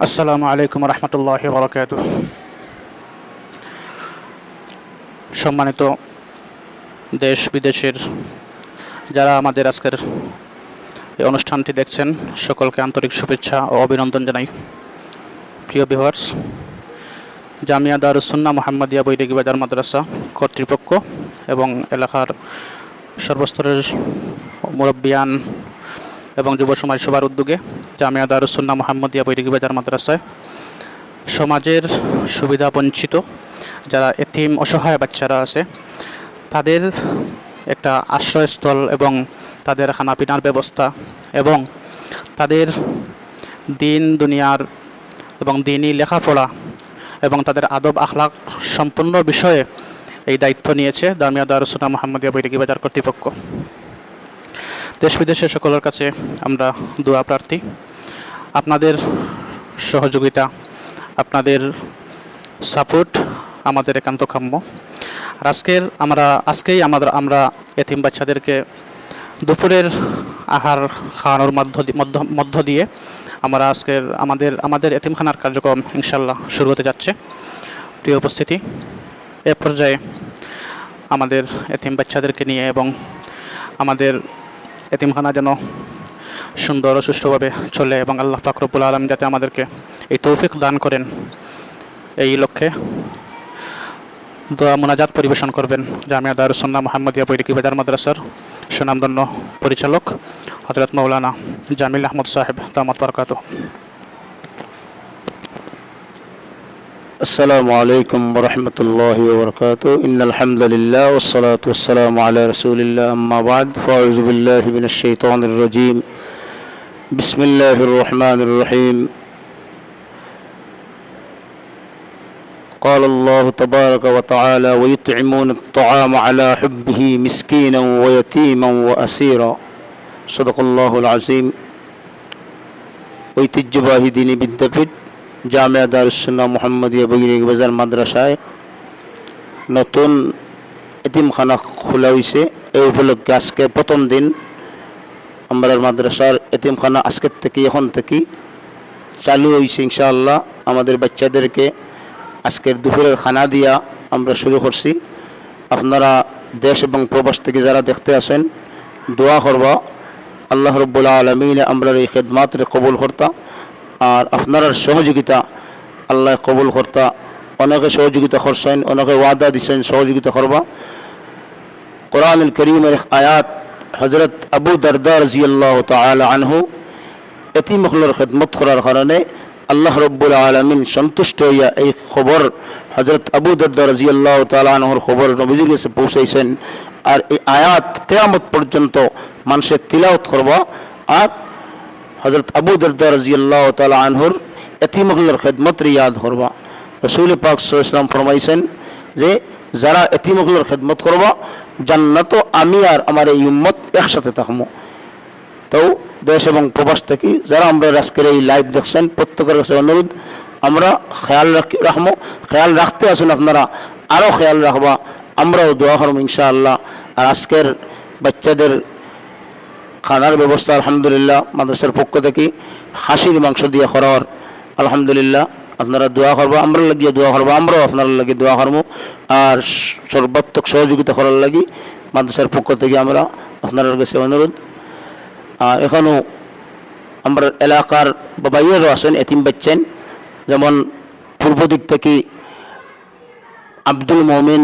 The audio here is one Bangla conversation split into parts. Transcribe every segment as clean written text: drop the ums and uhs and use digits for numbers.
আসসালামু আলাইকুম রহমতুল্লাহি ওয়া বারাকাতুহু। সম্মানিত দেশ বিদেশের যারা আমাদের আজকের এই অনুষ্ঠানটি দেখছেন, সকলকে আন্তরিক শুভেচ্ছা ও অভিনন্দন জানাই। প্রিয় ভিউয়ার্স, জামিয়া দারুস সুন্নাহ মুহাম্মাদিয়া বৈরাগী বাজার মাদ্রাসা কর্তৃপক্ষ এবং এলাকার সর্বস্তরের মুরব্বিয়ান এবং যুব সমাজ সবার উদ্যোগে জামিয়া দারুস সুন্নাহ মুহাম্মাদিয়া বৈরাগী বাজার মাদ্রাসায় সমাজের সুবিধা বঞ্চিত যারা এতিম অসহায় বাচ্চারা আছে তাদের একটা আশ্রয়স্থল এবং তাদের খানাপিনার ব্যবস্থা এবং তাদের দিন দুনিয়ার এবং দিনই লেখাপড়া এবং তাদের আদব আখলাক সম্পূর্ণ বিষয়ে এই দায়িত্ব নিয়েছে জামিয়া দারুস সুন্নাহ মুহাম্মাদিয়া বৈরাগী বাজার কর্তৃপক্ষ। দেশ বিদেশের সকলের কাছে আমরা দোয়া প্রার্থী। আপনাদের সহযোগিতা, আপনাদের সাপোর্ট আমাদের একান্ত কাম্য। আর আজকেই আমরা এতিম বাচ্চাদেরকে দুপুরের আহার খাওয়ানোর মধ্য দিয়ে আমরা আমাদের এতিমখানার কার্যক্রম ইনশাল্লাহ শুরু হতে যাচ্ছে। প্রিয় উপস্থিতি, এ পর্যায়ে আমাদের এতিম বাচ্চাদেরকে নিয়ে এবং আমাদের এতিমখানা যেন সুন্দর ও সুষ্ঠুভাবে চলে এবং আল্লাহ পাক রব্বুল আলামিন যাতে আমাদেরকে এই তৌফিক দান করেন, এই লক্ষ্যে দোয়া মুনাজাত পরিবেশন করবেন জামিয়া দারুস সুন্নাহ মুহাম্মাদিয়া বৈরাগী বাজার মাদ্রাসার সুনামধন্য পরিচালক হযরত মাওলানা জামিল আহমদ সাহেব দামাত বারাকাতুহু। السلام عليكم ورحمة الله وبركاته. إن الحمد لله والصلاة والسلام على رسول الله. أما بعد فأعوذ بالله من الشيطان الرجيم. بسم الله الرحمن الرحيم. قال الله تبارك وتعالى ويطعمون الطعام على حبه مسكينا ويتيما وأسيرا. صدق الله العظيم. ঐতিহ্যবাহী দিনী বিদ্যাপীঠ জামিয়া দারুস সুন্নাহ মুহাম্মাদিয়া বৈরাগী বাজার মাদ্রাসায় নতুন এতিমখানা খোলা হয়েছে। এই উপলক্ষে আজকে প্রথম দিন আমরা মাদ্রাসার এতিমখানা এখন থেকে চালু হয়েছে। ইনশাআল্লাহ আমাদের বাচ্চাদেরকে আজকের দুপুরের খানা দিয়া আমরা শুরু করছি। আপনারা দেশ এবং প্রবাস থেকে যারা দেখতে আসেন দোয়া করবা আল্লাহ রাব্বুল আলামিন আমরা এই খেদমাতরে কবুল করতা আর আপনার সহযোগিতা আল্লাহ কবুল করতা। অনেকে সহযোগিতা করছেন, অনেকে ওয়াদা দিচ্ছেন সহযোগিতা করবা। কোরআনুল কারীমের আয়াত হযরত আবু দারদা রাদিয়াল্লাহু তাআলা আনহু এতিমগুলোর খেদমত করার কারণে আল্লাহ রাব্বুল আলামিন সন্তুষ্ট হইয়া এই খবর হযরত আবু দারদা রাদিয়াল্লাহু তাআলা আনহুর খবর নবীজির কাছে পৌঁছাইছেন। আর এই আয়াত কিয়ামত পর্যন্ত মানুষের তিলাওয়াত করবা। আর হযরত আবু দারদা রাদিয়াল্লাহু তাআলা আনহুর এতিমগুলোর খেদমত ইয়াদ করবা। রাসূল পাক সাল্লাল্লাহু আলাইহি ওয়াসাল্লাম ফরমাইছেন যে যারা এতিমগুলোর খেদমত করবা জান্নাত আমি আর আমার এই উম্মত একসাথে থাকবো। তো দেশ এবং প্রবাস থেকে যারা আমরা আজকের এই লাইভ দেখছেন প্রত্যেকের কাছে অনুরোধ আমরা খেয়াল রাখতে আসুন, আপনারা আরও খেয়াল রাখবা, আমরাও দোয়া করব ইনশাআল্লাহ। আর আজকের বাচ্চাদের খানার ব্যবস্থা আলহামদুলিল্লাহ মাদ্রাসার পক্ষ থেকে খাসির মাংস দিয়ে করার আলহামদুলিল্লাহ। আপনারা দোয়া করবো, আমরা লাগিয়ে দোয়া করবো, আমরাও আপনারা লাগিয়ে দোয়া করবো। আর সর্বাত্মক সহযোগিতা করার লাগি মাদ্রাসার পক্ষ থেকে আমরা আপনার কাছে অনুরোধ। আর এখনও আমরা এলাকার বাবাইয়েরও আছেন এতিম বাচ্চেন, যেমন পূর্ব দিক থেকে আব্দুল মমিন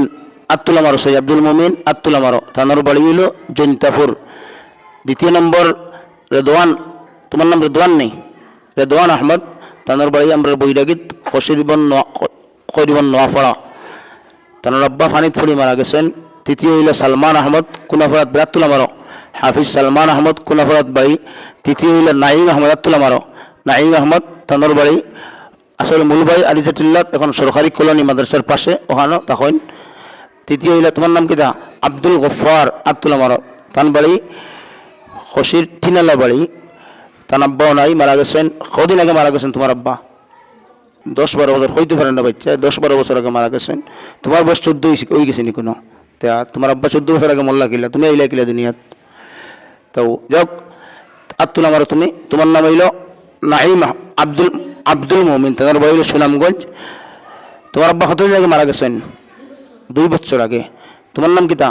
আত্তুলামারো তানোর বাড়ি হইল জৈন্তাপুর। দ্বিতীয় নম্বর রেদওয়ান, তোমার নাম রেদওয়ান নেই, রেদওয়ান আহমদ, তানোর বাড়ি আমরা বৈরাগীত খরিবন নোয়াফড়া। তানোর আব্বা ফানিত ফুড়ি মারা গেছেন। তৃতীয় হইল সালমান আহমদ কুনাফরাত বিরাতুলামারো, হাফিজ সালমান আহমদ কুনাফরাত বাড়ি। তৃতীয় হইল নাইম আহমদ আত্তুলামারো, নাইম আহমদ তানোর বাড়ি আসলে মূল বাড়ি আরিজাতুল্লাহ, এখন সরকারি কলোনি মাদ্রাসার পাশে ওখানে তখন। তৃতীয় হইল তোমার নাম কিনা আব্দুল গফার আত্তুলামারো, তান বাড়ি খসির টিনালা বাড়ি। তার আব্বাও নাই, মারা গেছেন কদিন আগে মারা গেছেন। তোমার আব্বা 10-12 বছর হইতে পারেন না, বাচ্চা 10-12 বছর আগে মারা গেছেন। তোমার বয়স 14 হয়ে গেছে নি কোনো, তা তোমার আব্বা 14 বছর আগে মোল্লা কিলা, তুমি আইলা কিলা দুনিয়াত। তো যাক আত্তুলামারো তুমি, তোমার নাম হইল নাইম আব্দুল মমিন, তাদের বাড়ি হলো সুনামগঞ্জ। তোমার আব্বা কত দিন আগে মারা গেছেন? 2 বছর আগে। তোমার নাম কিতা?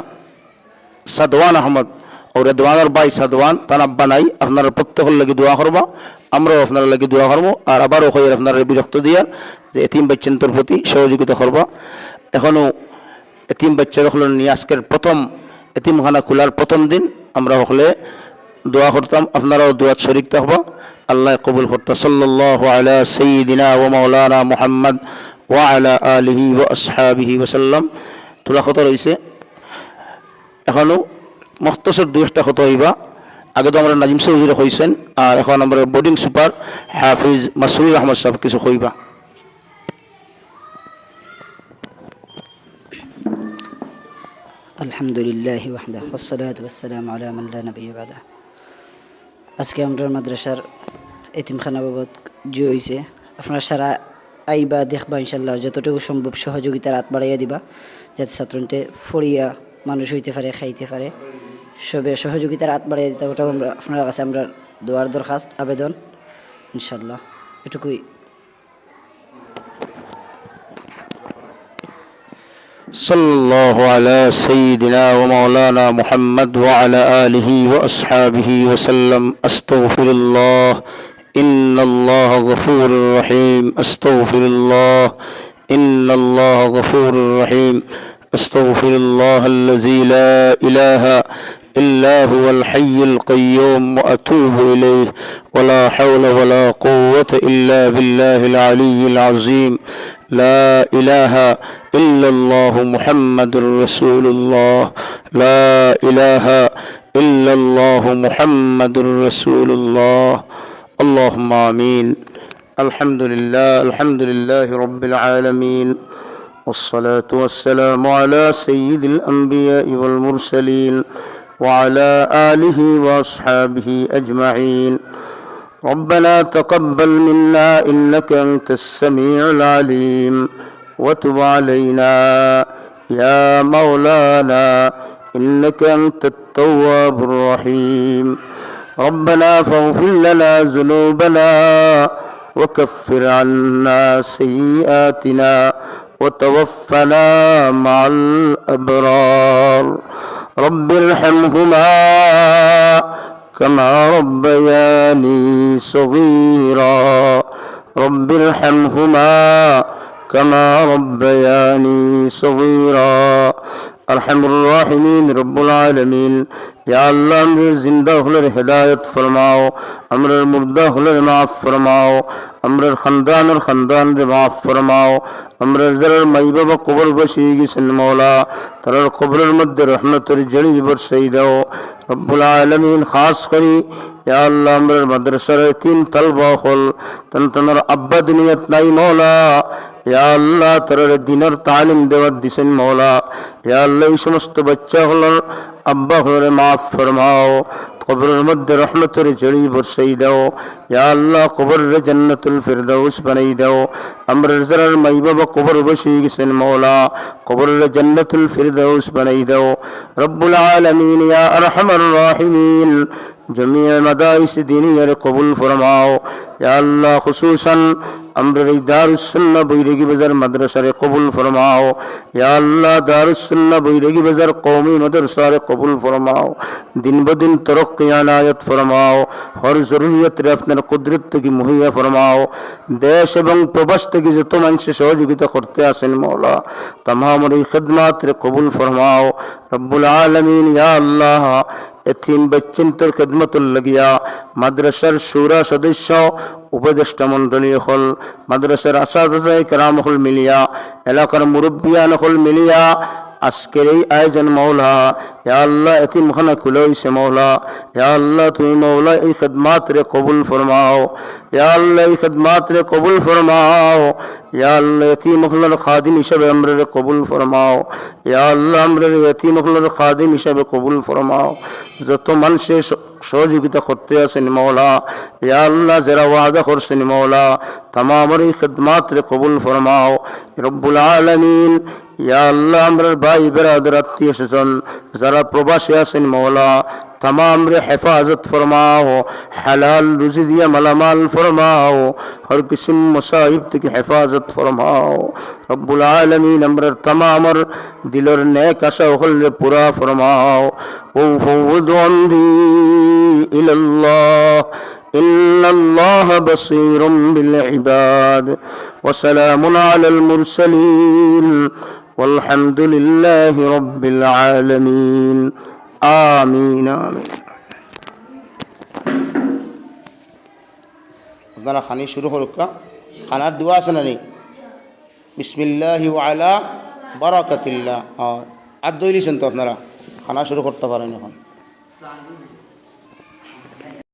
সাদওয়ান আহমদ। और দোয়ানোর ভাই সাদওয়ান, তার আব্বা নাই। আপনারা প্রত্যেকের লাগি দোয়া করবা, আমরাও আপনার লাগি দোয়া করবো। আর আবারও হয়ে আপনারা বিরক্ত দিয়া যে এতিম বাচ্চান্তর প্রতি সহযোগিতা করবা। এখনও এতিম বাচ্চা হল নিয়ে আজকের প্রথম এতিমখানা খোলার প্রথম দিন আমরা হলে দোয়া করতাম, আপনারাও দোয়া শরীক থাকবা, আল্লাহ কবুল করতা। সাল্লাল্লাহু আলা সাইয়্যিদিনা ওয়া মাওলানা মুহাম্মদ ওয়া আলা আলিহি ওয়া আসহাবিহি ওয়া সাল্লাম। তোলা কত রয়েছে এখনও মখতসর 2টা কত হইবা। আগে তো আমরা নাজিম সাহেব হয়েছেন, আর এখন আমরা বোর্ডিং সুপার হাফিজ মাসরুর আহমদ সাহেব কিছু হইবা। আলহামদুলিল্লাহ ওয়াহদা ওয়াসসালাতু ওয়াসসালামু আলা মান লা নাবিয়্যা বাদা। আজকে আমরা মাদ্রাসার এতিমখানা বাবদ যে হয়েছে, আপনারা সারা আইবা দেখবা, ইনশাল্লাহ যতটুকু সম্ভব সহযোগিতার হাত বাড়াইয়া দিবা, যাতে ছাত্রনতে ফরিয়া মানুষ হইতে পারে, খাইতে পারে। সবে সহযোগিতার হাত বাড়াইয়া দিতে, ওটাও আমরা আপনার কাছে আমরা দোয়ার দরখাস্ত আবেদন, ইনশাল্লাহ এটুকুই। সাল্লাল্লাহু আলা সাইয়্যিদিনা ওয়া মাওলানা মুহাম্মদ ওয়া আলা আলিহি ওয়া আসহাবিহি ওয়া সাল্লাম। আস্তাগফিরুল্লাহ, ইন্নাল্লাহ গফুরুর রহিম। আস্তাগফিরুল্লাহ, ইন্নাল্লাহ গফুরুর রহিম। আস্তাগফিরুল্লাহ আল্লাযী লা ইলাহা إلا هو الحي القيوم وأتوب إليه ولا حول ولا قوة إلا بالله العلي العظيم. لا إله إلا الله محمد رسول الله. لا إله إلا الله محمد رسول الله. اللهم آمين. الحمد لله رب العالمين، والصلاة والسلام على سيد الأنبياء والمرسلين وعلى آله وأصحابه أجمعين. ربنا تقبل منا إنك أنت السميع العليم، وتب علينا يا مولانا إنك أنت التواب الرحيم. ربنا فاغفر لنا ذنوبنا وكفر عنا سيئاتنا وتوفنا مع الأبرار. رب ارحمهما كما ربياني صغيرا. رب ارحمهما كما ربياني صغيرا. अरहमुर राहिमीन रब्बुल आलमीन। या अल्लाह हमरे जिंदा हुलर हिदायत फरमाओ, हमरे मुर्दा हुलर माफ़ फरमाओ, हमरे ख़ानदान और ख़ानदान रे माफ़ फरमाओ, हमरे ज़रर माई बाबा कब्र बशीगी सन मौला तरर कब्र मध्य रहमत जड़ी बरसई दो रब्बुल आलमीन। खास करी या अल्लाह हमरे मदरसा तीन तलबा खुल तन तनर अब्बा दुनियत नाई मौला। या अल्लाह तरर दिनर तालीम देवत दिसन मौला। या अल्लाह समस्त बच्चा हुलर अब्बा हुलर माफ़ फरमाओ, कब्र मध्य रहमत जड़ी बरसई दो। या अल्लाह कब्र जन्नतुल फिरदौस बनई दो। अमर ज़रर मई बाबा कब्र बशीगी सन मौला, कब्र जन्नतुल फिरदौस बनई दो रब्बुल आलमीन। या अरहमर राहिमीन जमीअ मदारिस दीनियर कबूल फरमाओ। या अल्लाह खुसूसन अमर दारुस्सुन्नह बैरगी बाजार मदरसा रे कबूल फरमाओ। या अल्लाह दारुस्सुन्नह बैरगी बाजार कौमी मदरसा रे कबूल फरमाओ। दिन ब दिन तरक्की अनायत फरमाओ। हर ज़रूरत रे अपनार कुदरत की मुहैया फरमाओ। देश एवं प्रवास থেকে যত মানুষ সহযোগিতা করতে আসেন মওলা तमाम এই খিদমত রে কবুল ফরমাও রব্বুল আলামিন। ইয়া আল্লাহ এতিম বাচ্চাদের খিদমতুল লাগিয়া মাদ্রাসার শুরা সদস্য উপদেষ্টা মণ্ডলী হল, মাদ্রাসার আসাদায়ে কেরাম হল মিলিয়া, এলাকার মুরব্বিয়ান হল মিলিয়া আজকের এই আয়োজন মওলা। ইয়া আল্লাহ এতিমখানা খুলে হইছে মওলা। ইয়া আল্লাহ তুমি মওলা এই খিদমত রে কবুল ফরমাও। ইয়া আল্লাহ এই খিদমত রে কবুল ফরমাও। ইয়া আল্লাহ এতিমখানার খাদিম হিসেবে আমরা কবুল ফরমাও। ইয়া আল্লাহ আমরা এতিমখানার খাদিম হিসেবে কবুল ফরমাও। যত মানুষের সহযোগিতা করতে আসেন মওলা, ইয়া আল্লাহ যারা ওয়াদা করছেন মওলা तमाम এই খিদমত রে কবুল ফরমাও রব্বুল আলামিন। ইয়া আল্লাহ আমরার ভাই বেরাদার আত্মীয় স্বজন যারা প্রবাসী আছেন মওলা तमाम रे हिफाजत फरमाओ हलाल रुज़ी दिया मालामाल फरमाओ हर किस्म मुसाइब की हिफाजत फरमाओ रब्बुल आलमीन अमर तमाम और दिलर नेक आशा रे पूरा फरमाओ ओ फौद अमरी इलल्लाह इन्नल्लाह बसीरुम बिल इबाद व सलामुन अलल मुरसलीन वल्हम्दुलिल्लाहि रब्बिल आलमीन आमीन आमीन। আপনারা খানি শুরু করুক খানার দোয়া আছে না নেই বিসমিল্লাহি ওয়া আলা বারাকাতিল্লাহ আর দইলিছেন তো আপনারা খানা শুরু করতে পারেন এখন।